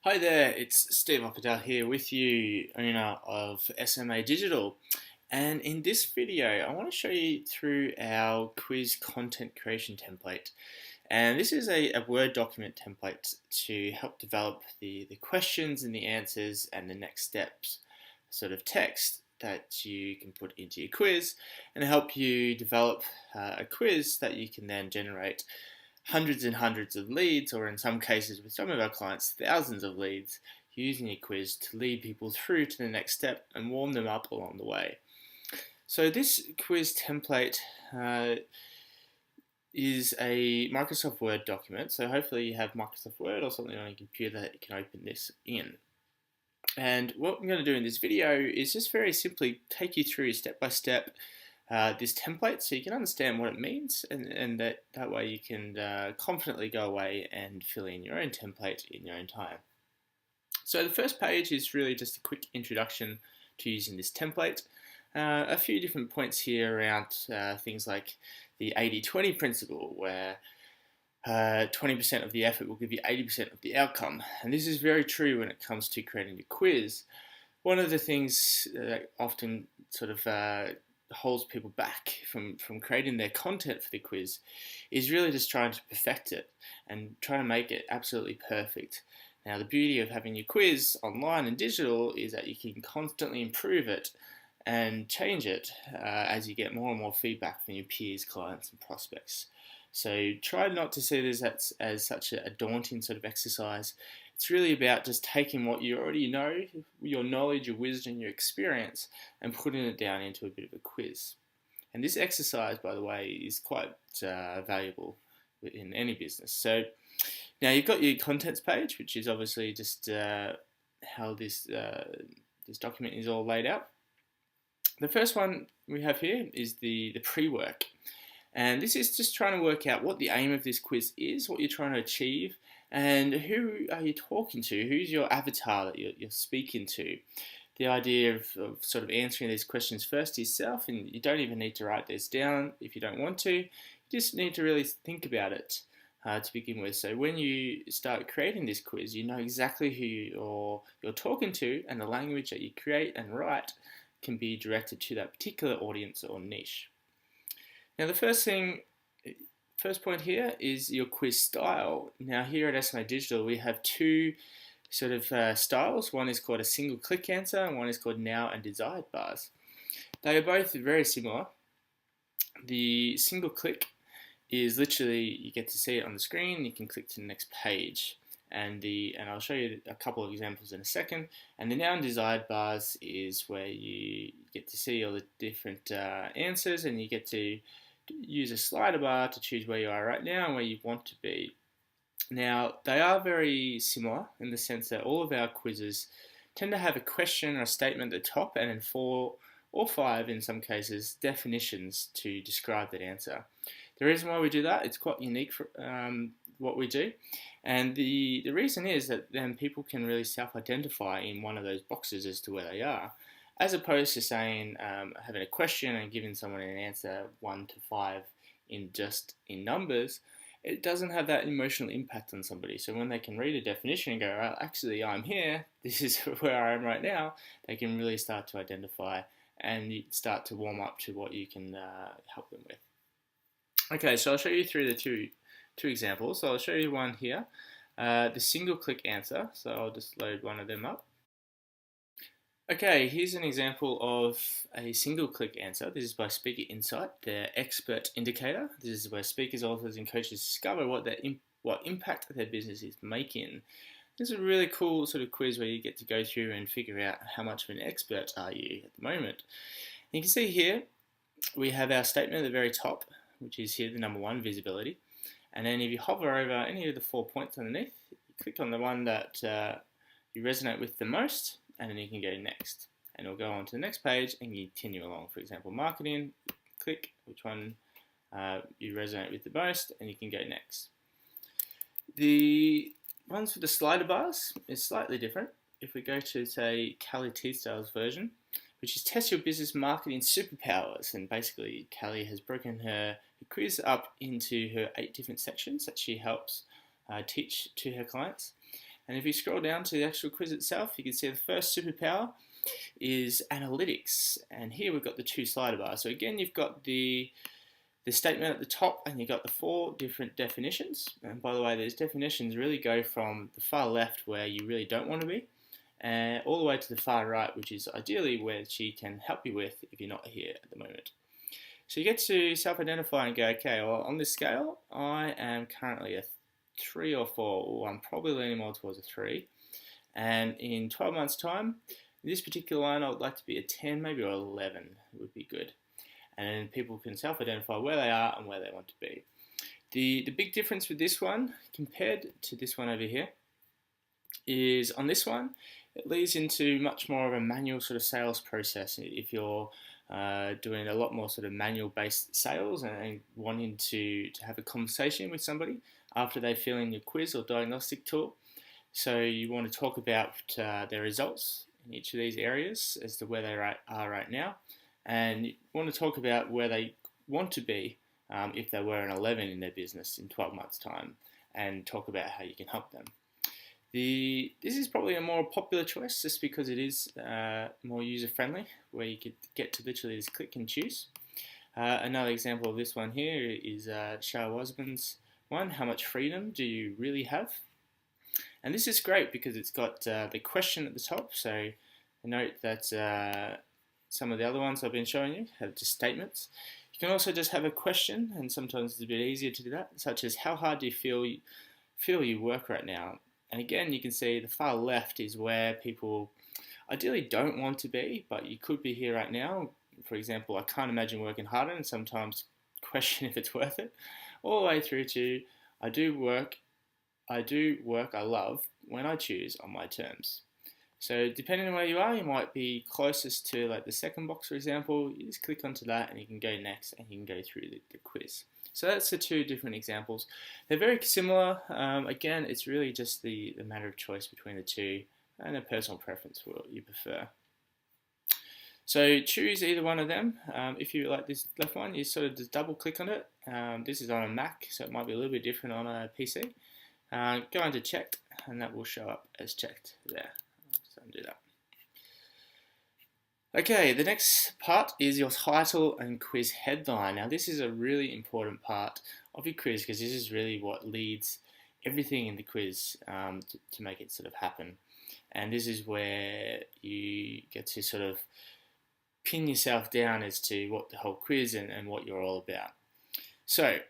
Hi there, it's Steve Oppadale here with you, owner of SMA Digital. And in this video, I want to show you through our quiz content creation template. And this is a Word document template to help develop the questions and the answers and the next steps sort of text that you can put into your quiz and help you develop a quiz that you can then generate hundreds and hundreds of leads, or in some cases with some of our clients, thousands of leads, using a quiz to lead people through to the next step and warm them up along the way. So this quiz template is a Microsoft Word document. So hopefully you have Microsoft Word or something on your computer that you can open this in. And what I'm going to do in this video is just very simply take you through step by step this template so you can understand what it means, and that way you can confidently go away and fill in your own template in your own time. So the first page is really just a quick introduction to using this template. A few different points here around things like the 80-20 principle, where 20% of the effort will give you 80% of the outcome. And this is very true when it comes to creating a quiz. One of the things that often sort of holds people back from creating their content for the quiz is really just trying to perfect it and trying to make it absolutely perfect. Now, the beauty of having your quiz online and digital is that you can constantly improve it and change it as you get more and more feedback from your peers, clients, and prospects. So try not to see this as such a daunting sort of exercise. It's really about just taking what you already know, your knowledge, your wisdom, your experience, and putting it down into a bit of a quiz. And this exercise, by the way, is quite valuable in any business. So now you've got your contents page, which is obviously just how this document is all laid out. The first one we have here is the pre-work. And this is just trying to work out what the aim of this quiz is, what you're trying to achieve, and who are you talking to? Who's your avatar that you're speaking to? The idea of sort of answering these questions first yourself, and you don't even need to write this down if you don't want to. You just need to really think about it to begin with. So when you start creating this quiz, you know exactly who you're talking to, and the language that you create and write can be directed to that particular audience or niche. Now the first point here is your quiz style. Now here at SMA Digital we have two sort of styles. One is called a single click answer and one is called now and desired bars. They are both very similar. The single click is literally you get to see it on the screen, you can click to the next page. And I'll show you a couple of examples in a second. And the now and desired bars is where you get to see all the different answers, and you get to use a slider bar to choose where you are right now and where you want to be. Now, they are very similar in the sense that all of our quizzes tend to have a question or a statement at the top, and then 4 or 5 in some cases definitions to describe that answer. The reason why we do that, it's quite unique for what we do, and the reason is that then people can really self-identify in one of those boxes as to where they are, as opposed to saying having a question and giving someone an answer 1 to 5 in numbers. It doesn't have that emotional impact on somebody. So when they can read a definition and go, oh, actually I'm here, this is where I am right now, they can really start to identify and start to warm up to what you can help them with. Okay, so I'll show you through the two examples. So I'll show you one here, the single click answer. So I'll just load one of them up. Okay, here's an example of a single click answer. This is by Speaker Insight, their expert indicator. This is where speakers, authors, and coaches discover what impact their business is making. This is a really cool sort of quiz where you get to go through and figure out how much of an expert are you at the moment. And you can see here we have our statement at the very top, which is here the number 1, visibility. And then if you hover over any of the 4 points underneath, you click on the one that you resonate with the most, and then you can go next. And it'll go on to the next page and continue along. For example, marketing, click which one you resonate with the most, and you can go next. The ones for the slider bars is slightly different. If we go to, say, Kelly Teasdale's version, which is Test Your Business Marketing Superpowers. And basically, Kelly has broken her quiz up into her 8 different sections that she helps teach to her clients. And if you scroll down to the actual quiz itself, you can see the first superpower is analytics. And here we've got the 2 slider bars. So again, you've got the statement at the top, and you've got the 4 different definitions. And by the way, those definitions really go from the far left, where you really don't want to be, all the way to the far right, which is ideally where she can help you with if you're not here at the moment. So you get to self-identify and go, okay, well, on this scale, I am currently a 3 or 4, or I'm probably leaning more towards a 3. And in 12 months' time, this particular one, I would like to be a 10, maybe, or 11 would be good. And then people can self-identify where they are and where they want to be. The big difference with this one compared to this one over here is on this one, it leads into much more of a manual sort of sales process. If you're doing a lot more sort of manual-based sales and wanting to have a conversation with somebody after they fill in your quiz or diagnostic tool. So you want to talk about their results in each of these areas as to where they are right now. And you want to talk about where they want to be if they were an 11 in their business in 12 months' time, and talk about how you can help them. This is probably a more popular choice just because it is more user-friendly, where you could get to literally just click and choose. Another example of this one here is Shah Osman's one, how much freedom do you really have? And this is great because it's got the question at the top, so note that some of the other ones I've been showing you have just statements. You can also just have a question, and sometimes it's a bit easier to do that, such as how hard do you feel you work right now? And again, you can see the far left is where people ideally don't want to be, but you could be here right now. For example, I can't imagine working harder, and sometimes question if it's worth it, all the way through to I do work I love when I choose on my terms. So depending on where you are, you might be closest to like the second box, for example. You just click onto that and you can go next and you can go through the quiz. So that's the 2 different examples. They're very similar. Again, it's really just the matter of choice between the 2 and a personal preference for what you prefer. So choose either one of them. If you like this left one, you sort of just double click on it. This is on a Mac, so it might be a little bit different on a PC. Go into checked, and that will show up as checked there. So undo that. Okay, the next part is your title and quiz headline. Now this is a really important part of your quiz because this is really what leads everything in the quiz to make it sort of happen. And this is where you get to sort of pin yourself down as to what the whole quiz and what you're all about. So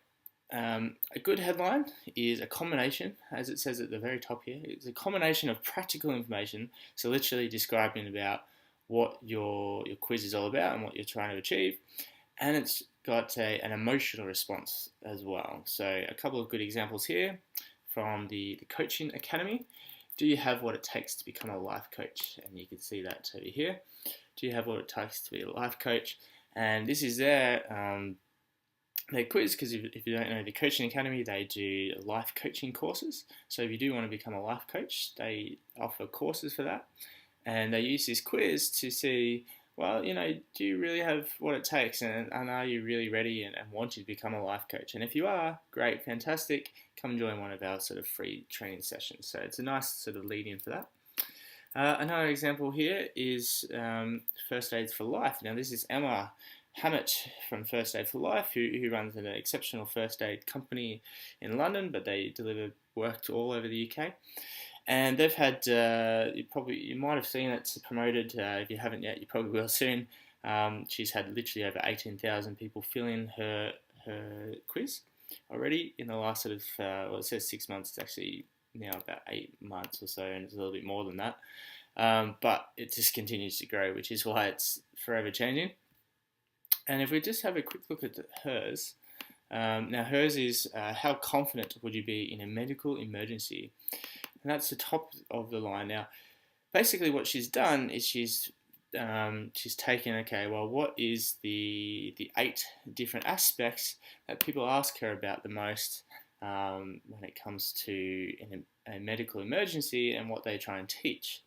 a good headline is a combination, as it says at the very top here, it's a combination of practical information, so literally describing about what your quiz is all about and what you're trying to achieve, and it's got an emotional response as well. So a couple of good examples here from the Coaching Academy. Do you have what it takes to become a life coach? And you can see that over here. Do you have what it takes to be a life coach? And this is their quiz, because if you don't know the Coaching Academy, they do life coaching courses. So if you do want to become a life coach, they offer courses for that. And they use this quiz to see, well, you know, do you really have what it takes, and are you really ready and want to become a life coach? And if you are, great, fantastic, come join one of our sort of free training sessions. So it's a nice sort of lead in for that. Another example here is First Aid for Life. Now this is Emma Hammett from First Aid for Life, who runs an exceptional first aid company in London, but they deliver work to all over the UK. And they've had, you might have seen it promoted. If you haven't yet, you probably will soon. She's had literally over 18,000 people fill in her quiz already in the last sort of, well, it says 6 months. It's actually now about 8 months or so, and it's a little bit more than that. But it just continues to grow, which is why it's forever changing. And if we just have a quick look at hers, now hers is how confident would you be in a medical emergency? And that's the top of the line. Now, basically what she's done is she's taken, okay, well, what is the 8 different aspects that people ask her about the most when it comes to a medical emergency and what they try and teach.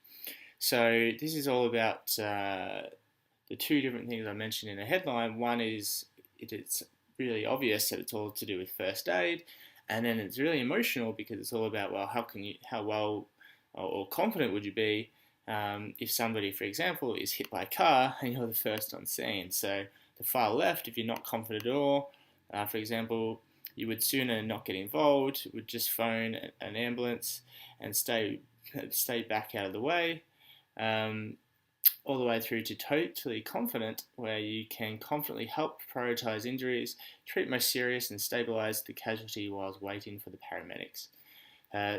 So this is all about the 2 different things I mentioned in the headline. One is it's really obvious that it's all to do with first aid, and then it's really emotional because it's all about, well, how well or confident would you be if somebody, for example, is hit by a car and you're the first on scene? So the far left, if you're not confident at all, for example, you would sooner not get involved, would just phone an ambulance and stay back out of the way, all the way through to totally confident, where you can confidently help prioritize injuries, treat most serious, and stabilize the casualty whilst waiting for the paramedics.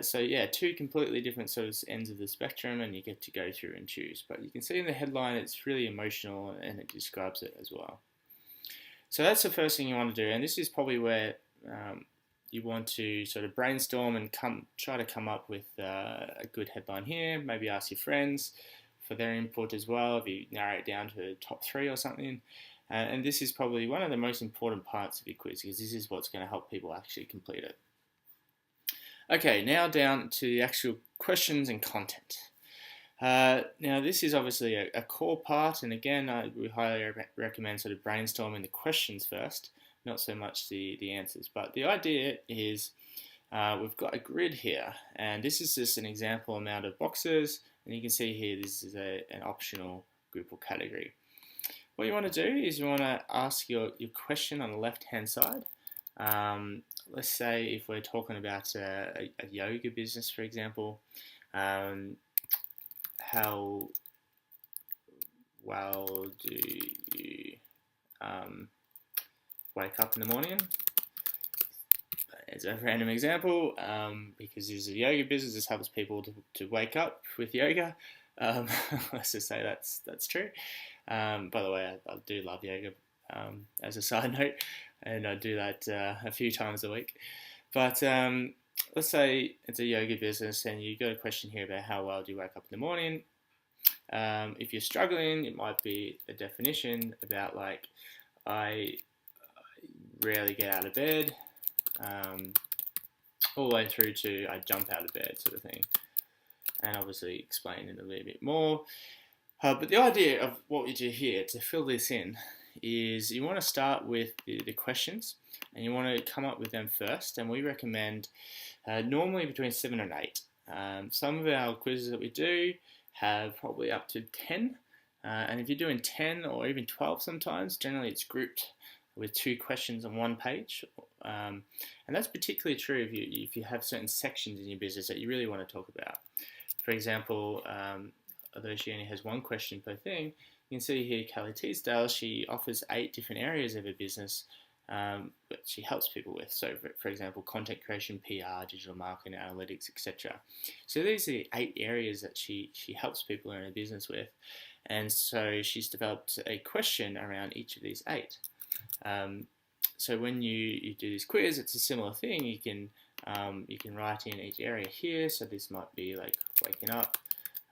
So yeah, two completely different sort of ends of the spectrum, and you get to go through and choose. But you can see in the headline it's really emotional, and it describes it as well. So that's the first thing you want to do, and this is probably where you want to sort of brainstorm and try to come up with a good headline here. Maybe ask your friends for their input as well, if you narrow it down to the top 3 or something. And this is probably one of the most important parts of your quiz, because this is what's going to help people actually complete it. Okay, now down to the actual questions and content. Now this is obviously a core part, and again we highly recommend sort of brainstorming the questions first, not so much the answers. But the idea is we've got a grid here, and this is just an example amount of boxes, and you can see here this is an optional group or category. What you want to do is you want to ask your question on the left hand side. Let's say if we're talking about a yoga business, for example, how well do you wake up in the morning? As a random example, because this is a yoga business, this helps people to wake up with yoga. Let's just say that's true. By the way, I do love yoga, as a side note, and I do that a few times a week. But let's say it's a yoga business and you got a question here about how well do you wake up in the morning. If you're struggling, it might be a definition about like, I rarely get out of bed, all the way through to I jump out of bed sort of thing, and obviously explain it a little bit more. But the idea of what we do here to fill this in is you want to start with the questions, and you want to come up with them first, and we recommend normally between 7 and 8. Some of our quizzes that we do have probably up to 10, and if you're doing 10 or even 12 sometimes, generally it's grouped with 2 questions on 1 page, and that's particularly true if you have certain sections in your business that you really want to talk about. For example, although she only has 1 question per thing, you can see here Kelly Teasdale, she offers 8 different areas of her business that she helps people with. So for example, content creation, PR, digital marketing, analytics, etc. So these are the 8 areas that she helps people in her business with, and so she's developed a question around each of these 8. So when you do this quiz, it's a similar thing. You can write in each area here. So this might be like waking up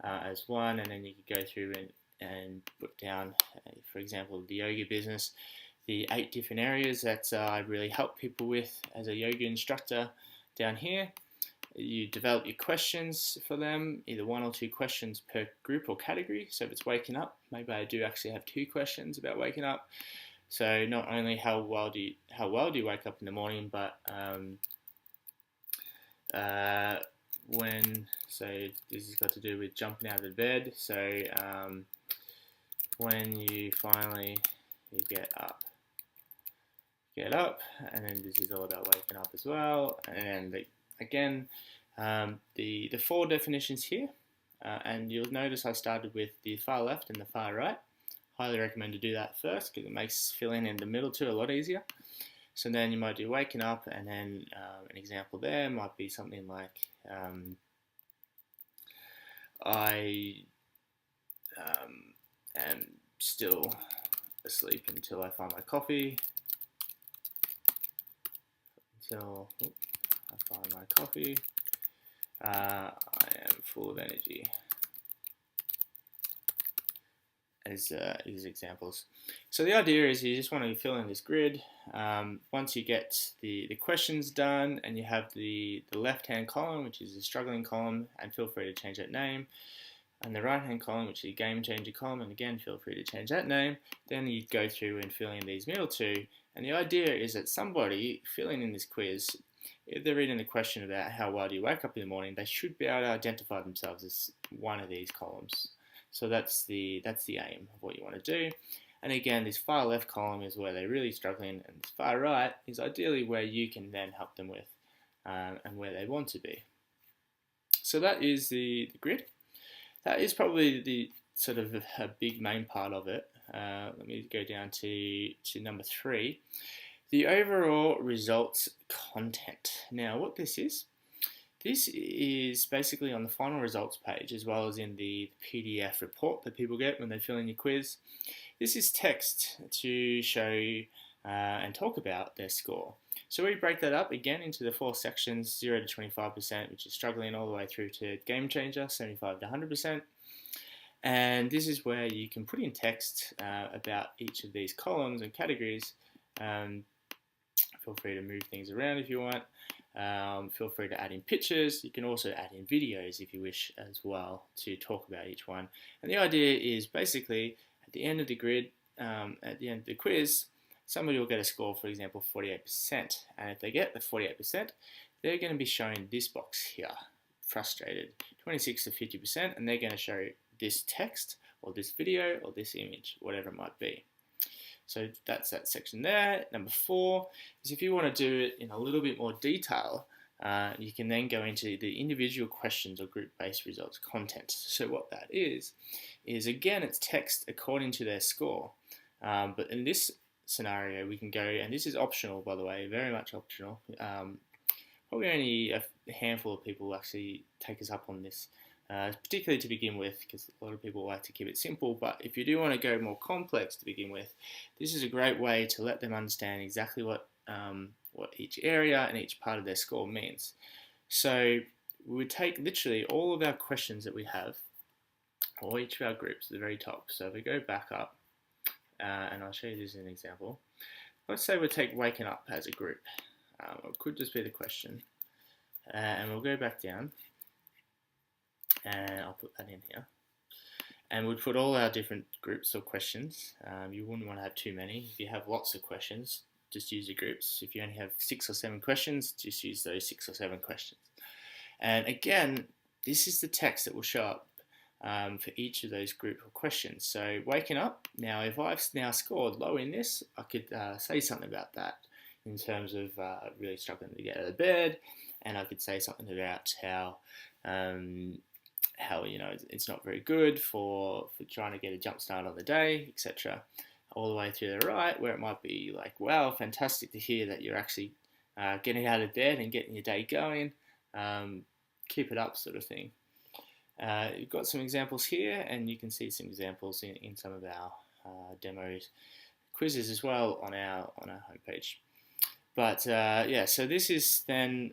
as one, and then you could go through and put down, for example, the yoga business, the 8 different areas that I really help people with as a yoga instructor down here. You develop your questions for them, either 1 or 2 questions per group or category. So if it's waking up, maybe I do actually have 2 questions about waking up. So not only how well do you wake up in the morning, but so this has got to do with jumping out of the bed. So when you finally get up, and then this is all about waking up as well. And again, the 4 definitions here, and you'll notice I started with the far left and the far right. Highly recommend to do that first, because it makes filling in the middle two a lot easier. So then you might do waking up, and then an example there might be something like I am still asleep until I find my coffee. Until I find my coffee, I am full of energy. As examples. So the idea is you just want to fill in this grid. Once you get the questions done and you have the left-hand column, which is the struggling column, and feel free to change that name, and the right-hand column, which is the game changer column, and again, feel free to change that name, then you go through and fill in these middle 2. And the idea is that somebody filling in this quiz if they're reading a question about how well do you wake up in the morning, they should be able to identify themselves as one of these columns. So that's the aim of what you want to do. And again, this far left column is where they're really struggling, and this far right is ideally where you can then help them with and where they want to be. So that is the grid. That is probably the sort of a big main part of it. Let me go down to number 3. The overall results content. Now what this is basically on the final results page as well as in the PDF report that people get when they fill in your quiz. This is text to show and talk about their score. So we break that up again into the 4 sections, 0 to 25%, which is struggling, all the way through to game changer, 75 to 100%. And this is where you can put in text about each of these columns and categories. Feel free to move things around if you want. Feel free to add in pictures. You can also add in videos if you wish as well to talk about each one. And the idea is basically at the end of the grid, at the end of the quiz, somebody will get a score, for example, 48%. And if they get the 48%, they're going to be shown this box here, frustrated, 26 to 50%, and they're going to show this text or this video or this image, whatever it might be. So that's that section there. Number 4 is if you want to do it in a little bit more detail, you can then go into the individual questions or group-based results content. So what that is again, it's text according to their score. But in this scenario, we can go, and this is optional, by the way, very much optional. Probably only a handful of people actually take us up on this. Particularly to begin with, because a lot of people like to keep it simple, but if you do want to go more complex to begin with, this is a great way to let them understand exactly what each area and each part of their score means. So we would take literally all of our questions that we have, or each of our groups at the very top. So if we go back up, and I'll show you this as an example. Let's say we take waking up as a group. It could just be the question. And we'll go back down. And I'll put that in here. And we'd put all our different groups or questions. You wouldn't want to have too many. If you have lots of questions, just use your groups. If you only have 6 or 7 questions, just use those 6 or 7 questions. And again, this is the text that will show up for each of those group of questions. So waking up, now if I've now scored low in this, I could say something about that in terms of really struggling to get out of bed, and I could say something about how it's not very good for trying to get a jump start on the day, etc. All the way to the right, where it might be like, wow, fantastic to hear that you're actually getting out of bed and getting your day going. Keep it up, sort of thing. You've got some examples here, and you can see some examples in some of our demos, quizzes as well on our homepage. But yeah, so this is then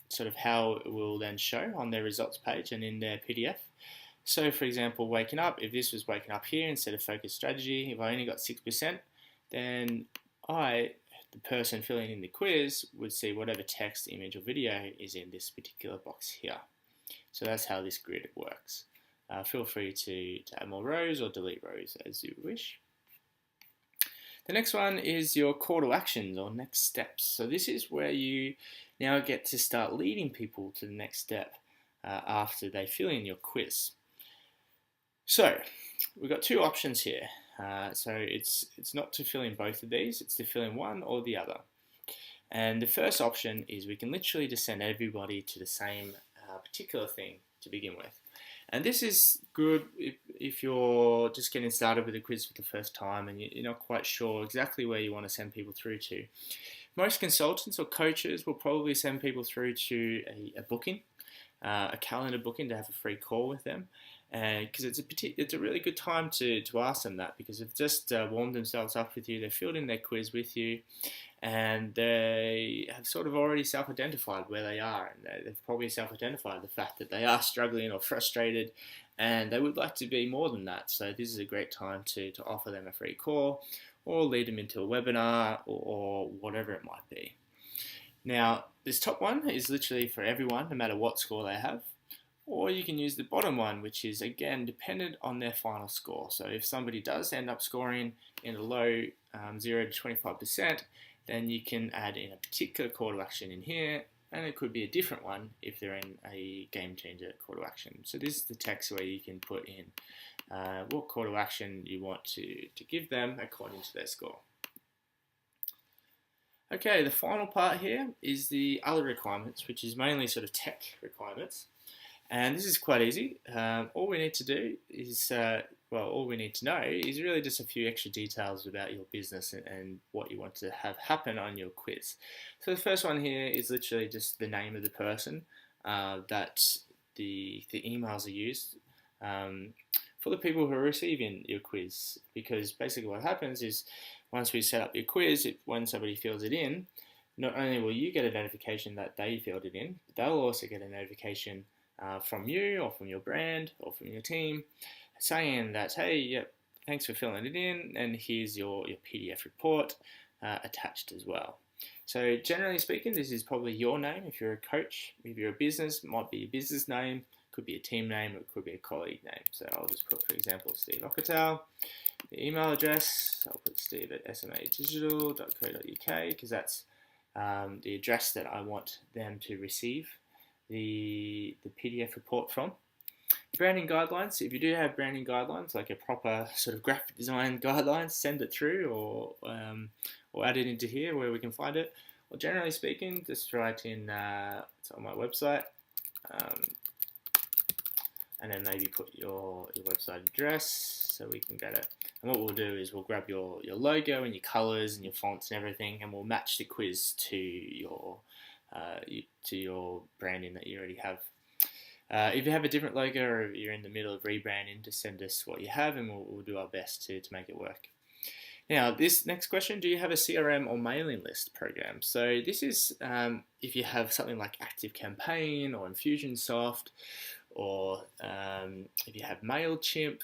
sort of how it will then show on their results page and in their PDF. So for example, waking up, if this was waking up here instead of focus strategy, if I only got 6%, then I, the person filling in the quiz, would see whatever text, image or video is in this particular box here. So that's how this grid works. Feel free to add more rows or delete rows as you wish. The next one is your call to actions or next steps. So this is where you now get to start leading people to the next step after they fill in your quiz. So we've got 2 options here. So it's not to fill in both of these, it's to fill in one or the other. And the first option is we can literally just send everybody to the same particular thing to begin with. And this is good if you're just getting started with a quiz for the first time and you're not quite sure exactly where you want to send people through to. Most consultants or coaches will probably send people through to a booking, a calendar booking to have a free call with them. Because it's a really good time to ask them that, because they've just warmed themselves up with you, they've filled in their quiz with you, and they have sort of already self-identified where they are, and they've probably self-identified the fact that they are struggling or frustrated, and they would like to be more than that. So this is a great time to offer them a free call, or lead them into a webinar, or whatever it might be. Now, this top one is literally for everyone, no matter what score they have. Or you can use the bottom one, which is, again, dependent on their final score. So if somebody does end up scoring in a low 0 to 25%, then you can add in a particular call to action in here and it could be a different one if they're in a game changer call to action. So this is the text where you can put in what call to action you want to give them according to their score. Okay, the final part here is the other requirements, which is mainly sort of tech requirements. And this is quite easy. All we need to do is, all we need to know is really just a few extra details about your business and what you want to have happen on your quiz. So the first one here is literally just the name of the person that the emails are used for the people who are receiving your quiz. Because basically what happens is once we set up your quiz, when somebody fills it in, not only will you get a notification that they filled it in, but they'll also get a notification from you or from your brand or from your team saying that, hey, yep, thanks for filling it in, and here's your PDF report attached as well. So generally speaking, this is probably your name. If you're a coach, if you're a business, it might be your business name, could be a team name, or it could be a colleague name. So I'll just put, for example, Steve Okotal. The email address, I'll put steve at smadigital.co.uk because that's the address that I want them to receive the PDF report from. Branding guidelines, if you do have branding guidelines, like a proper sort of graphic design guidelines, send it through or add it into here where we can find it. Or generally speaking, just write in, it's on my website, and then maybe put your website address so we can get it. And what we'll do is we'll grab your logo and your colors and your fonts and everything, and we'll match the quiz to your branding that you already have. If you have a different logo or you're in the middle of rebranding, just send us what you have and we'll do our best to make it work. Now, this next question, do you have a CRM or mailing list program? So this is if you have something like ActiveCampaign or Infusionsoft, or if you have MailChimp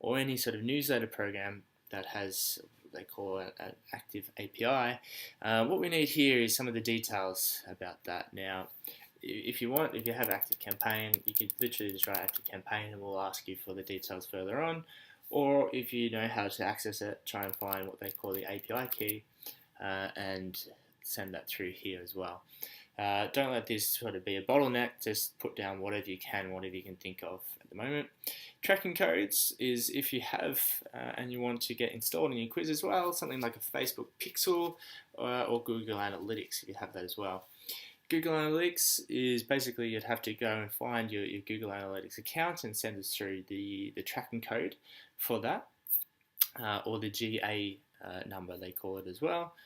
or any sort of newsletter program that has, they call it an active API. What we need here is some of the details about that. Now, if you have ActiveCampaign, you could literally just write ActiveCampaign and we'll ask you for the details further on. Or if you know how to access it, try and find what they call the API key and send that through here as well. Don't let this sort of be a bottleneck, just put down whatever you can think of at the moment. Tracking codes is if you have and you want to get installed in your quiz as well, something like a Facebook Pixel or Google Analytics if you have that as well. Google Analytics is basically you'd have to go and find your Google Analytics account and send us through the tracking code for that, or the GA number they call it as well.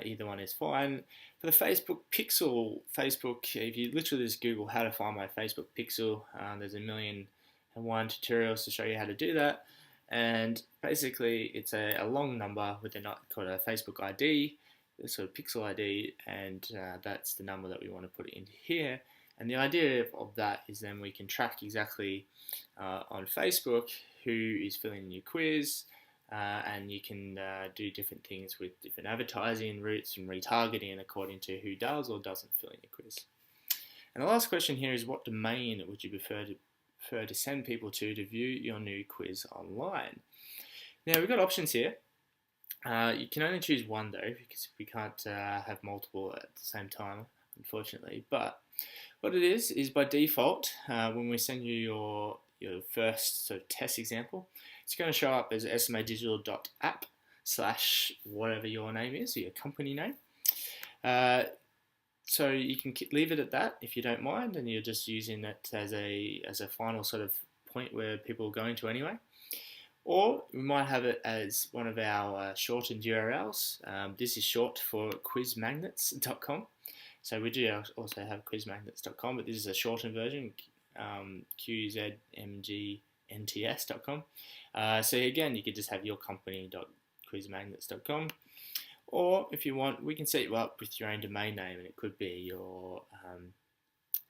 Either one is fine. For the Facebook Pixel, if you literally just Google how to find my Facebook Pixel, there's 1,000,001 tutorials to show you how to do that. And basically, it's a long number with called a Facebook ID, the sort of Pixel ID, and that's the number that we want to put into here. And the idea of that is then we can track exactly on Facebook who is filling in your quiz, and you can do different things with different advertising routes and retargeting according to who does or doesn't fill in your quiz. And the last question here is, what domain would you prefer to send people to view your new quiz online? Now we've got options here. You can only choose one though, because we can't have multiple at the same time, unfortunately. But what it is by default, when we send you your first sort of test example, it's going to show up as smadigital.app/whatever your name is, or your company name. So you can leave it at that if you don't mind, and you're just using it as a final sort of point where people are going to anyway. Or we might have it as one of our shortened URLs. This is short for quizmagnets.com. So we do also have quizmagnets.com, but this is a shortened version, qzmgnts.com. So again, you could just have your company.quizmagnets.com. Or if you want, we can set you up with your own domain name, and it could be your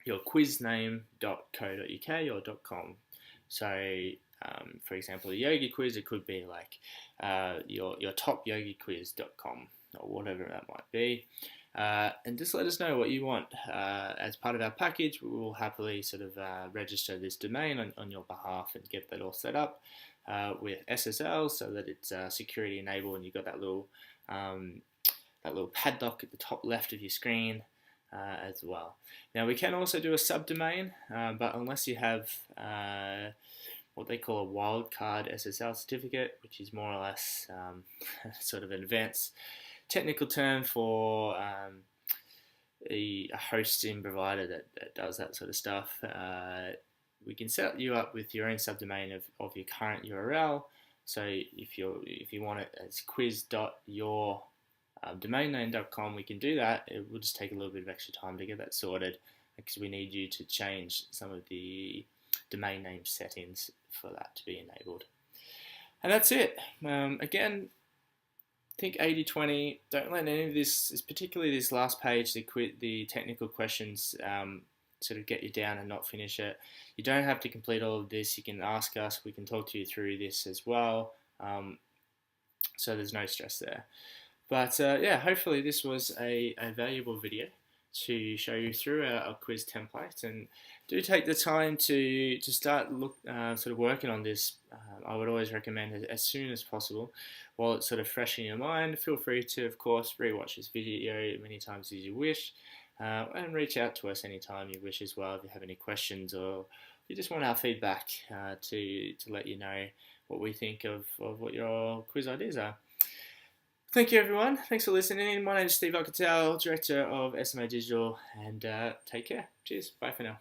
quizname.co.uk or .com. So for example, the yoga quiz, it could be like your topyogiquiz.com or whatever that might be. And just let us know what you want. As part of our package, we will happily sort of register this domain on your behalf and get that all set up with SSL so that it's security enabled, and you've got that little padlock at the top left of your screen as well. Now we can also do a subdomain, but unless you have what they call a wildcard SSL certificate, which is more or less sort of an advanced technical term for a hosting provider that does that sort of stuff. We can set you up with your own subdomain of your current URL. So if you want it as quiz.your domainname.com, we can do that. It will just take a little bit of extra time to get that sorted because we need you to change some of the domain name settings for that to be enabled. And that's it. Again, think 80-20. Don't let any of this, particularly this last page, the technical questions, sort of get you down and not finish it. You don't have to complete all of this. You can ask us. We can talk to you through this as well. So there's no stress there. But yeah, hopefully this was a valuable video to show you through our quiz template, and do take the time to start sort of working on this. I would always recommend it as soon as possible while it's sort of fresh in your mind. Feel free to, of course, rewatch this video many times as you wish, and reach out to us anytime you wish as well if you have any questions or you just want our feedback to let you know what we think of what your quiz ideas are. Thank you, everyone. Thanks for listening. My name is Steve Alcatel, Director of SMA Digital, and take care. Cheers. Bye for now.